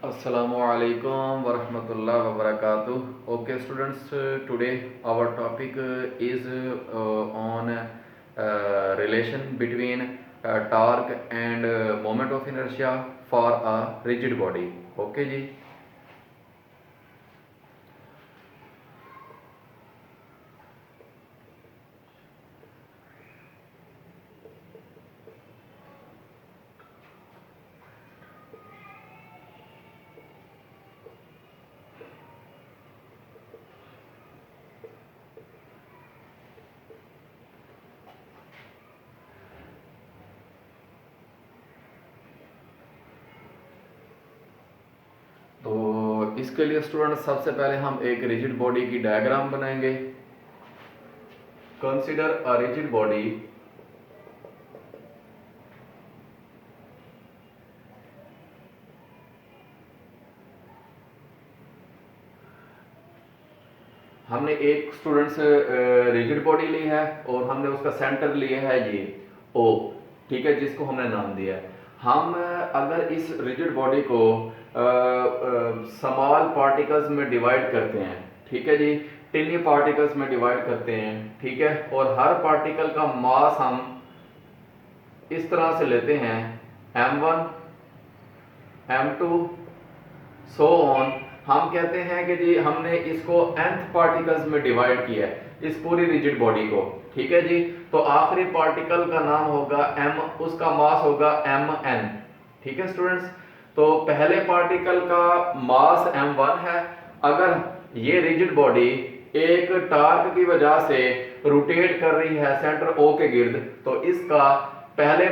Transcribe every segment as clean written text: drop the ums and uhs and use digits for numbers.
Assalamualaikum warahmatullahi wabarakatuh. Okay, students, today our topic is on relation between torque and moment of inertia for a rigid body. Okay, जी. तो इसके लिए student सबसे पहले हम एक rigid body की diagram बनाएंगे. कंसीडर अ रिजिड बॉडी हमने एक स्टूडेंट से रिजिड बॉडी ली है और हमने उसका सेंटर लिया है ये ओ, ठीक है, जिसको हमने नाम दिया है. हम अगर इस रिजिड बॉडी को स्मॉल पार्टिकल्स में डिवाइड करते हैं, ठीक है जी, टिनी पार्टिकल्स में डिवाइड करते हैं, ठीक है, और हर पार्टिकल का मास हम इस तरह से लेते हैं m1 m2 सो ऑन. हम कहते हैं कि जी हमने इसको nth पार्टिकल्स में डिवाइड किया है इस पूरी रिजिड बॉडी को, ठीक है जी. तो आखिरी पार्टिकल का नाम होगा m, उसका मास होगा mn, ठीक है स्टूडेंट्स. तो पहले पार्टिकल का मास m1 है. अगर ये रिजिड बॉडी एक टार्क की वजह से रोटेट कर रही है सेंटर O के गिर्द, तो इसका पहले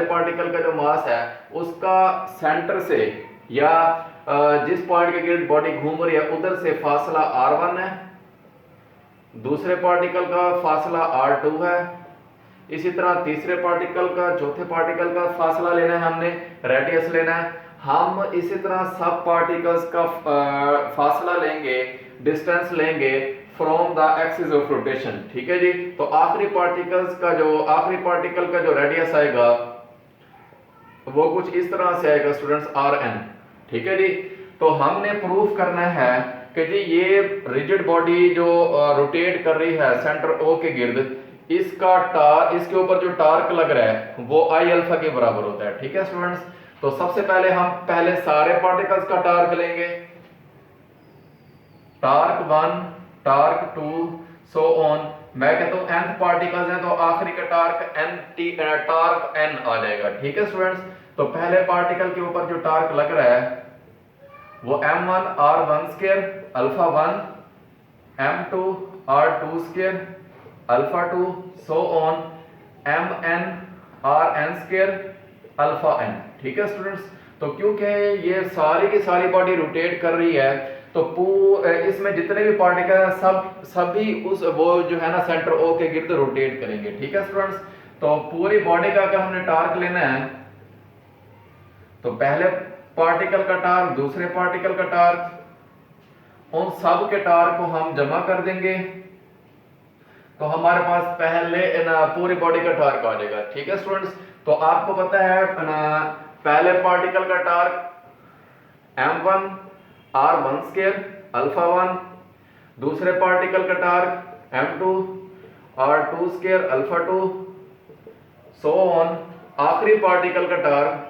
पार्टिकल का जो मास है उसका सेंटर से या जिस पॉइंट के गिर्द बॉडी घूम रही है उधर से फासला r1 है, दूसरे पार्टिकल का फासला r2 है, इसी तरह तीसरे पार्टिकल का, चौथे पार्टिकल का फासला लेना है, हमने रेडियस लेना है. हम इसी तरह सब पार्टिकल्स का फासला लेंगे, डिस्टेंस लेंगे from the axis of rotation, ठीक है जी. तो आखिरी पार्टिकल का जो रेडियस आएगा वो कुछ इस तरह से आएगा स्टूडेंट्स rn, ठीक है जी. तो हमने प्रूफ करना है कि जी ये रिजिड बॉडी जो रोटेट कर रही है सेंटर O के गिर्द, इसके ऊपर जो टार्क लग रहा है वो I अल्फा के बराबर होता है, ठीक है स्टूडेंट्स. तो सबसे पहले हम सारे पार्टिकल्स का टार्क लेंगे, टार्क 1, टार्क 2 सो ऑन. मैं कहता हूं nth पार्टिकल्स हैं तो आखिरी का टार्क n आ जाएगा, ठीक है स्टूडेंट्स. तो पहले पार्टिकल के ऊपर जो टार्क लग रहा है वो m1 r1 square alpha 1, m2 r2 square alpha 2 so on mn rn square alpha n, ठीक है स्टूडेंट्स. तो क्योंकि ये सारी की सारी बॉडी रोटेट कर रही है तो इसमें जितने भी पार्टिकल हैं सभी वो जो है ना सेंटर O के गिर्द रोटेट करेंगे, ठीक है स्टूडेंट्स. तो पूरी बॉडी का अगर हमने टार्क लेना है तो पहले पार्टिकल का टार्क, दूसरे पार्टिकल का टार्क, उन सब के टार्क को हम जमा कर देंगे तो हमारे पास पूरी बॉडी का टार्क आ जाएगा, ठीक है स्टूडेंट्स. तो आपको पता है पहले पार्टिकल का torque m1 r1 square alpha 1, दूसरे पार्टिकल का torque m2 r2 square alpha 2 so on, आखिरी पार्टिकल का torque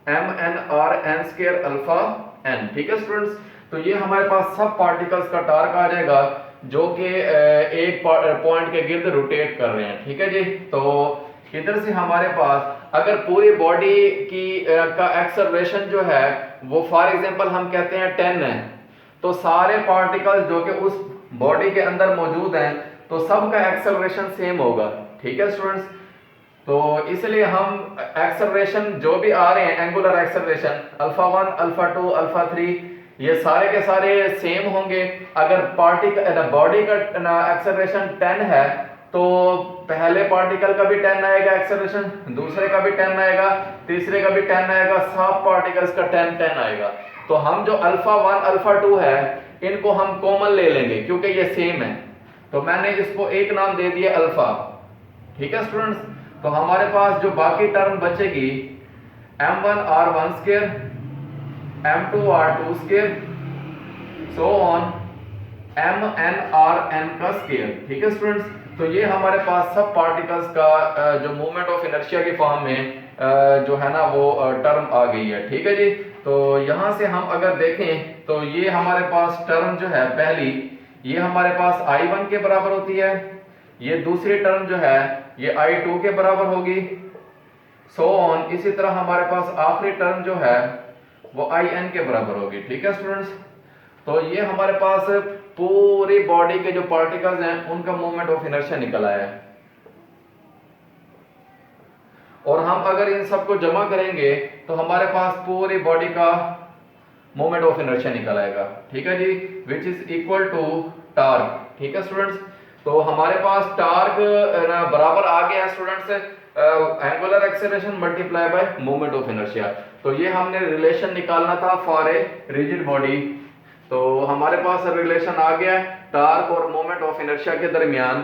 mn rn square alpha n, ठीक है स्टूडेंट्स. तो ये हमारे पास सब पार्टिकल्स का टार्क आ जाएगा जो कि एक पॉइंट के गिर्द रोटेट कर रहे हैं, ठीक है जी. तो इधर से हमारे पास अगर पूरी बॉडी का एक्सेलरेशन जो है वो फॉर एग्जांपल हम कहते हैं 10 है, तो सारे पार्टिकल्स जो कि उस बॉडी के अंदर मौजूद हैं तो सबका एक्सेलरेशन सेम होगा, ठीक है स्टूडेंट्स. तो इसलिए हम एक्सेलरेशन जो भी आ रहे हैं angular acceleration alpha 1, alpha 2, alpha 3 ये सारे के सारे सेम होंगे. अगर बॉडी का एक्सेलरेशन 10 है तो पहले पार्टिकल का भी 10 आएगा एक्सेलरेशन, दूसरे का भी 10 आएगा, तीसरे का भी 10 आएगा, सब पार्टिकल्स का 10 आएगा. तो हम जो अल्फा 1, अल्फा 2 है इनको हम कॉमन ले लेंगे क्योंकि ये सेम है. तो मैंने इसको एक नाम दे दिया अल्फा, ठीक है स्टूडेंट्स. तो हमारे पास जो बाकी टर्म बचेगी m1 r1 square m2r2 square so on mnrn का स्केयर। ठीक है स्टूडेंट्स, तो ये हमारे पास सब पार्टिकल्स का जो मोमेंट ऑफ इनर्शिया की फॉर्म में जो है ना वो टर्म आ गई है। ठीक है जी, तो यहां से हम अगर देखें तो ये हमारे पास टर्म जो है पहली, ये हमारे पास I1 के बराबर होती है, ये दूसरी टर्म जो है ये I2 के बराबर होगी, सो ऑन। इसी तरह हमारे पास आखिरी टर्म जो है वो In के बराबर होगी। ठीक है स्टूडेंट्स, तो ये हमारे पास पूरी बॉडी के जो पार्टिकल्स हैं उनका मोमेंट ऑफ इनर्शिया निकल आया है। और हम अगर इन सबको जमा करेंगे तो हमारे पास पूरी बॉडी का मोमेंट ऑफ इनर्शिया निकल आएगा। ठीक है जी, which is equal to torque. ठीक है स्टूडेंट्स, तो हमारे पास टार्क बराबर आ गया है students angular acceleration multiply by moment of inertia. तो ये हमने रिलेशन निकालना था फॉर ए रिजिड बॉडी, तो हमारे पास रिलेशन आ गया टार्क और मोमेंट ऑफ इनर्शिया के दरमियान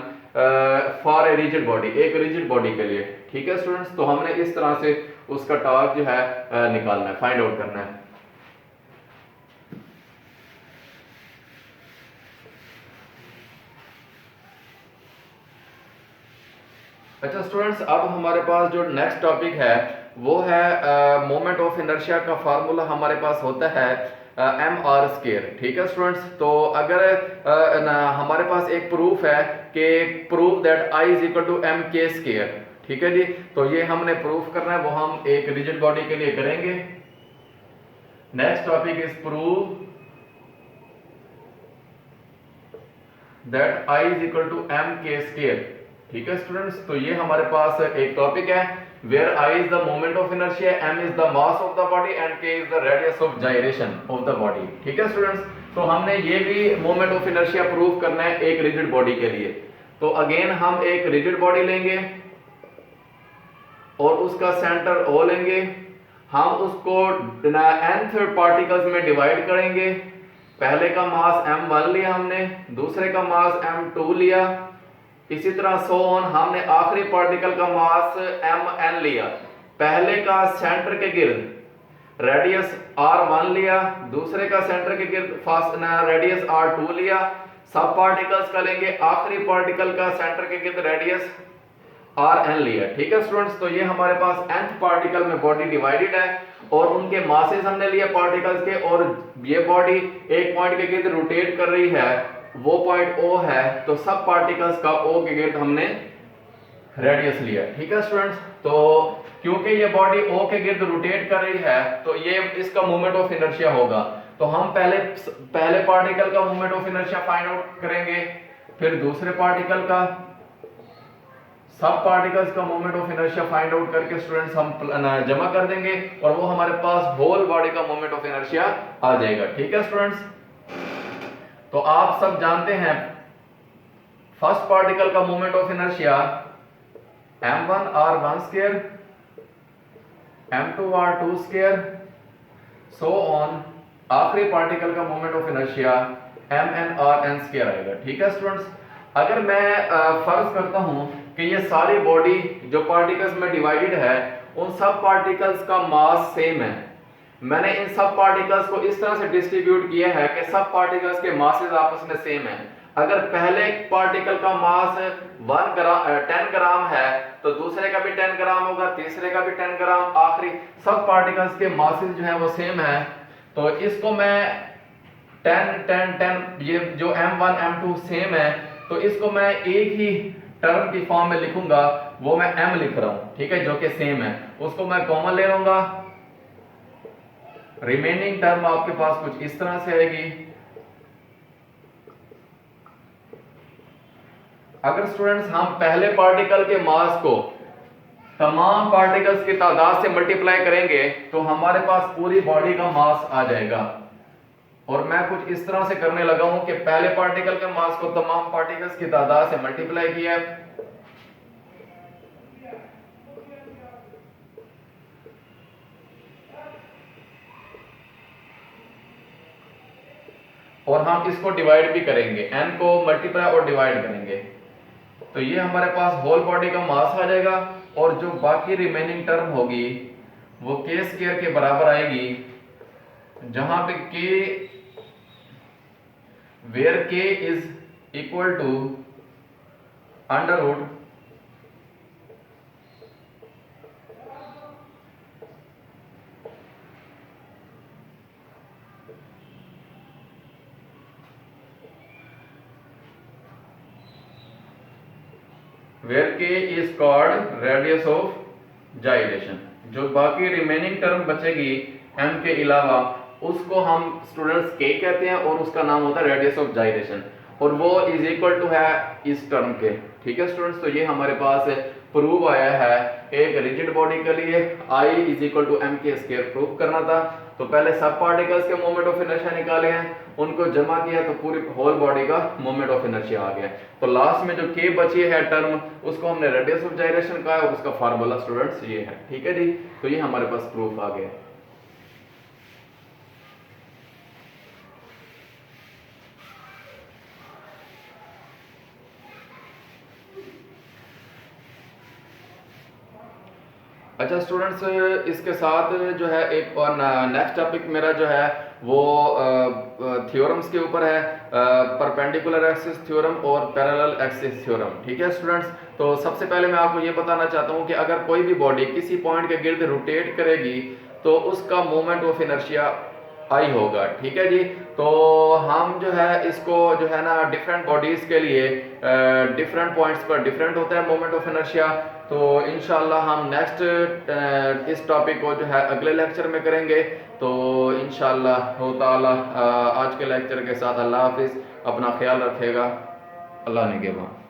फॉर ए रिजिड बॉडी, एक रिजिड बॉडी के लिए। ठीक है स्टूडेंट्स, तो हमने इस तरह से उसका टार्क जो है निकालना है, फाइंड आउट करना है। अच्छा स्टूडेंट्स, अब हमारे पास जो नेक्स्ट टॉपिक है वो है मोमेंट ऑफ इनर्शिया का फार्मूला हमारे पास होता है mr स्केयर। ठीक है स्टूडेंट्स, तो अगर हमारे पास एक प्रूफ है कि prove that I is equal to mk square. ठीक है जी, तो ये हमने प्रूफ करना है, वो हम एक रिजिड बॉडी के लिए करेंगे। Next topic is prove that I is equal to mk square. ठीक है स्टूडेंट्स, तो ये हमारे पास एक टॉपिक है where I is the moment of inertia, m is the mass of the body and k is the radius of gyration of the body। ठीक है students, तो हमने ये भी मोमेंट ऑफ इनर्शिया प्रूव करना है एक रिजिड बॉडी के लिए। तो अगेन हम एक रिजिड बॉडी लेंगे और उसका सेंटर O लेंगे, हम उसको nth पार्टिकल्स में डिवाइड करेंगे। पहले का मास m1 लिया हमने, दूसरे का मास m2 लिया, इसी तरह सो ऑन। हमने आखिरी पार्टिकल का मास mn लिया, पहले का सेंटर के गिर्द रेडियस r1 लिया, दूसरे का सेंटर के गिर्द रेडियस r2 लिया, सब पार्टिकल्स का लेंगे, आखिरी पार्टिकल का सेंटर के गिर्द रेडियस rn लिया। ठीक है स्टूडेंट्स, तो ये हमारे पास nth पार्टिकल में बॉडी डिवाइडेड है और उनके मासेस हमने लिए पार्टिकल्स के, और ये बॉडी एक पॉइंट के गिर्द रोटेट कर रही है, वो पॉइंट O है, तो सब पार्टिकल्स का O के गिर्द हमने रेडियस लिया। ठीक है स्टूडेंट्स, तो क्योंकि ये बॉडी O के गिर्द रोटेट कर रही है तो ये इसका मोमेंट ऑफ इनर्शिया होगा। तो हम पहले पार्टिकल का moment of inertia find out करेंगे, फिर दूसरे पार्टिकल का, सब पार्टिकल्स का moment of inertia find out करके स्टूडेंट्स हम जमा कर देंगे और वो हमारे पास होल बॉडी का मोमेंट ऑफ इनर्शिया आ जाएगा। ठीक है स्टूडेंट्स, तो आप सब जानते हैं फर्स्ट पार्टिकल का moment of inertia m1r1 square m2r2 square so on, आखिरी पार्टिकल का moment of inertia mnrn square आएगा। ठीक है स्टूडेंट्स, अगर मैं फर्ज करता हूं कि ये सारी बॉडी जो पार्टिकल्स में डिवाइडेड है उन सब पार्टिकल्स का मास सेम है, मैंने इन सब पार्टिकल्स को इस तरह से डिस्ट्रीब्यूट किया है कि सब पार्टिकल्स के मासेस आपस में सेम है। अगर पहले पार्टिकल का मास 10 ग्राम है तो दूसरे का भी 10 ग्राम होगा, तीसरे का भी 10 ग्राम, आखिरी सब पार्टिकल्स के मासेस जो है वो सेम है। तो इसको मैं 10 ये जो m1 m2 सेम है तो इसको मैं एक ही टर्म की फॉर्म में लिखूंगा, वो मैं m लिख रहा हूं। ठीक है, जो कि सेम है, उसको मैं कॉमन ले लूंगा, रिमेनिंग टर्म आपके पास कुछ इस तरह से आएगी। अगर स्टूडेंट्स हम पहले पार्टिकल के मास को तमाम पार्टिकल्स की तादाद से मल्टीप्लाई करेंगे तो हमारे पास पूरी बॉडी का मास आ जाएगा। और मैं कुछ इस तरह से करने लगा हूं कि पहले पार्टिकल के मास को तमाम पार्टिकल्स की तादाद से मल्टीप्लाई किया है, और हम इसको डिवाइड भी करेंगे, n को मल्टीप्लाई और डिवाइड करेंगे, तो ये हमारे पास होल बॉडी का मास आ जाएगा। और जो बाकी रिमेनिंग टर्म होगी वो k स्क्वायर के बराबर आएगी जहां पे K, where K is equal to under root where k is called radius of gyration। जो बाकी रिमेनिंग टर्म बचेगी m के अलावा उसको हम स्टूडेंट्स k कहते हैं और उसका नाम होता है रेडियस ऑफ जाइरेशन, और वो इज इक्वल टू है इस टर्म के। ठीक है स्टूडेंट्स, तो ये हमारे पास प्रूव आया है एक रिजिड बॉडी के लिए I is equal to M K square prove करना था। तो पहले सब पार्टिकल्स के मोमेंट ऑफ इनर्शिया निकाले हैं, उनको जमा किया तो पूरी होल बॉडी का मोमेंट ऑफ इनर्शिया आ गया। तो लास्ट में जो के बची है टर्म उसको हमने रेडियस ऑफ जाइरेशन कहा है और उसका फार्मूला स्टूडेंट्स ये है। ठीक है जी, तो ये हमारे पास प्रूफ आ गया। अच्छा स्टूडेंट्स, इसके साथ जो है एक और नेक्स्ट टॉपिक मेरा जो है वो थ्योरम्स के ऊपर है, परपेंडिकुलर एक्सिस थ्योरम और पैरेलल एक्सिस थ्योरम। ठीक है स्टूडेंट्स, तो सबसे पहले मैं आपको ये बताना चाहता हूँ कि अगर कोई भी बॉडी किसी पॉइंट के गिर्द रोटेट करेगी तो उसका मोमेंट ऑफ इनर्शिया आई होगा। ठीक है जी, तो हम जो है इसको जो है ना डिफरेंट बॉडीज के लिए डिफरेंट पॉइंट्स पर डिफरेंट होता है मोमेंट ऑफ इनर्शिया। तो इंशाल्लाह हम नेक्स्ट इस टॉपिक को जो है अगले लेक्चर में करेंगे। तो इंशाल्लाह ताला आज के लेक्चर के साथ अल्लाह हाफिज़, अपना ख्याल रखेगा, अल्लाह निगहबान।